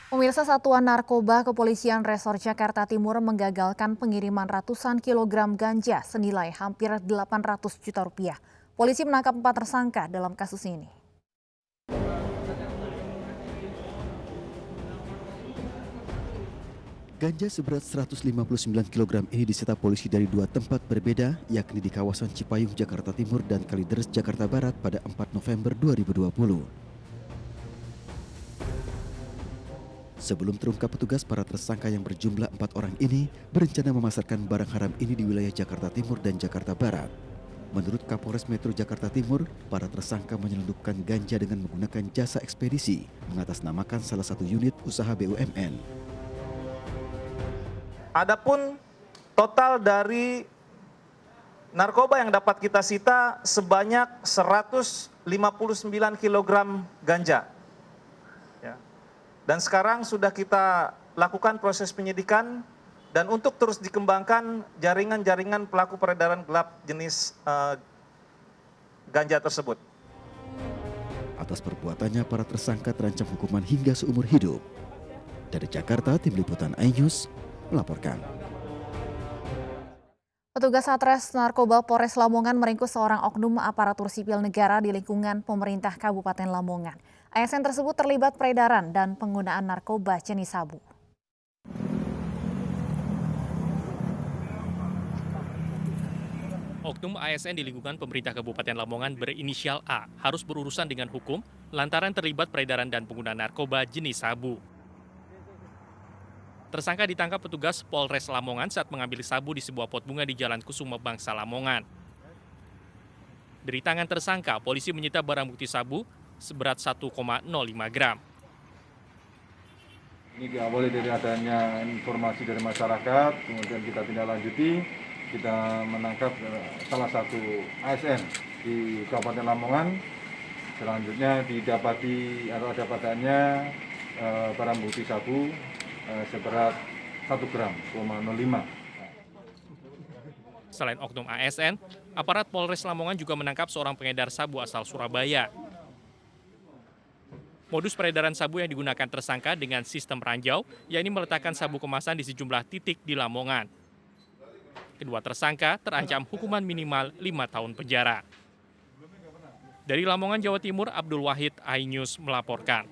Pemirsa Satuan Narkoba Kepolisian Resor Jakarta Timur menggagalkan pengiriman ratusan kilogram ganja senilai hampir 800 juta rupiah. Polisi menangkap 4 tersangka dalam kasus ini. Ganja seberat 159 kg ini disita polisi dari dua tempat berbeda, yakni di kawasan Cipayung, Jakarta Timur dan Kalideres, Jakarta Barat pada 4 November 2020. Sebelum terungkap petugas, para tersangka yang berjumlah 4 orang ini berencana memasarkan barang haram ini di wilayah Jakarta Timur dan Jakarta Barat. Menurut Kapolres Metro Jakarta Timur, para tersangka menyelundupkan ganja dengan menggunakan jasa ekspedisi, mengatasnamakan salah satu unit usaha BUMN. Adapun total dari narkoba yang dapat kita sita sebanyak 159 kg ganja. Ya. Dan sekarang sudah kita lakukan proses penyidikan dan untuk terus dikembangkan jaringan-jaringan pelaku peredaran gelap jenis ganja tersebut. Atas perbuatannya, para tersangka terancam hukuman hingga seumur hidup. Dari Jakarta, Tim Liputan iNews melaporkan. Petugas Satres Narkoba Polres Lamongan meringkus seorang oknum aparatur sipil negara di lingkungan pemerintah Kabupaten Lamongan. ASN tersebut terlibat peredaran dan penggunaan narkoba jenis sabu. Oknum ASN di lingkungan pemerintah Kabupaten Lamongan berinisial A harus berurusan dengan hukum lantaran terlibat peredaran dan penggunaan narkoba jenis sabu. Tersangka ditangkap petugas Polres Lamongan saat mengambil sabu di sebuah pot bunga di Jalan Kusuma Bangsa Lamongan. Dari tangan tersangka, polisi menyita barang bukti sabu seberat 1,05 gram. Ini diawali dari adanya informasi dari masyarakat, kemudian kita tindak lanjuti, kita menangkap salah satu ASN di Kabupaten Lamongan. Selanjutnya didapati atau dapatannya barang bukti sabu seberat 1,05 gram. Selain oknum ASN, aparat Polres Lamongan juga menangkap seorang pengedar sabu asal Surabaya. Modus peredaran sabu yang digunakan tersangka dengan sistem ranjau, yakni meletakkan sabu kemasan di sejumlah titik di Lamongan. Kedua tersangka terancam hukuman minimal 5 tahun penjara. Dari Lamongan, Jawa Timur, Abdul Wahid, iNews melaporkan.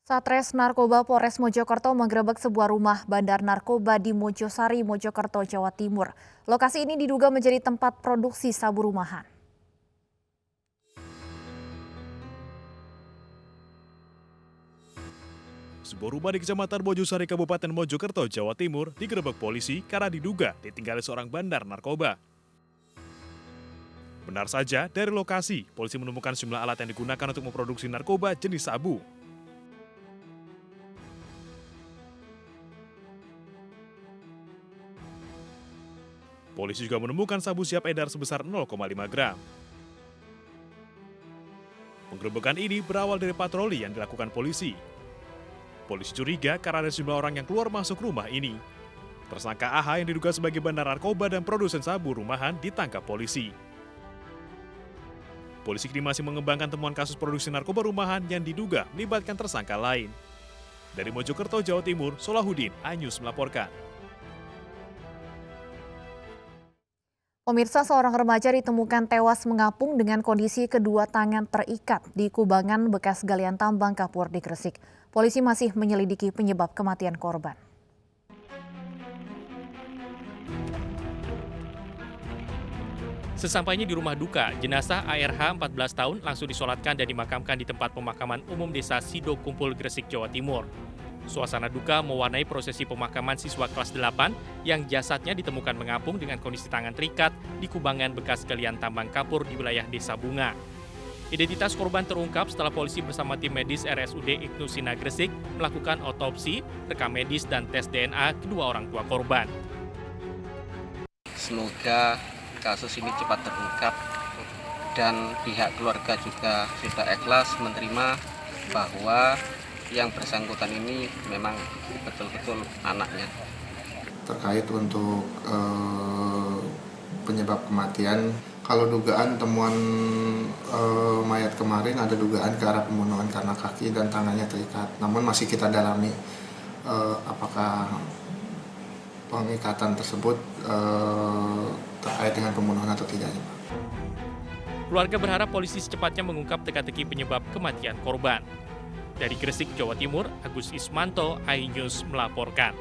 Satres Narkoba Polres Mojokerto menggerebek sebuah rumah bandar narkoba di Mojosari, Mojokerto, Jawa Timur. Lokasi ini diduga menjadi tempat produksi sabu rumahan. Sebuah rumah di Kecamatan Mojosari, Kabupaten Mojokerto, Jawa Timur digerebek polisi karena diduga ditinggali seorang bandar narkoba. Benar saja, dari lokasi, polisi menemukan sejumlah alat yang digunakan untuk memproduksi narkoba jenis sabu. Polisi juga menemukan sabu siap edar sebesar 0,5 gram. Penggerebekan ini berawal dari patroli yang dilakukan polisi. Polisi curiga karena ada sejumlah orang yang keluar masuk rumah ini. Tersangka AH yang diduga sebagai bandar narkoba dan produsen sabu rumahan ditangkap polisi. Polisi kini masih mengembangkan temuan kasus produksi narkoba rumahan yang diduga melibatkan tersangka lain. Dari Mojokerto, Jawa Timur, Solahuddin, iNews melaporkan. Pemirsa, seorang remaja ditemukan tewas mengapung dengan kondisi kedua tangan terikat di kubangan bekas galian tambang kapur di Gresik. Polisi masih menyelidiki penyebab kematian korban. Sesampainya di rumah duka, jenazah ARH 14 tahun langsung disolatkan dan dimakamkan di tempat pemakaman umum Desa Sido Kumpul, Gresik, Jawa Timur. Suasana duka mewarnai prosesi pemakaman siswa kelas 8 yang jasadnya ditemukan mengapung dengan kondisi tangan terikat di kubangan bekas galian tambang kapur di wilayah Desa Bunga. Identitas korban terungkap setelah polisi bersama tim medis RSUD Ibnu Sina Gresik melakukan otopsi, rekam medis, dan tes DNA kedua orang tua korban. Semoga kasus ini cepat terungkap dan pihak keluarga juga sudah ikhlas menerima bahwa yang bersangkutan ini memang betul-betul anaknya. Terkait untuk penyebab kematian, Kalau dugaan temuan mayat kemarin ada dugaan ke arah pembunuhan karena kaki dan tangannya terikat. Namun masih kita dalami apakah pengikatan tersebut terkait dengan pembunuhan atau tidaknya. Keluarga berharap polisi secepatnya mengungkap teka-teki penyebab kematian korban. Dari Gresik, Jawa Timur, Agus Ismanto, iNews melaporkan.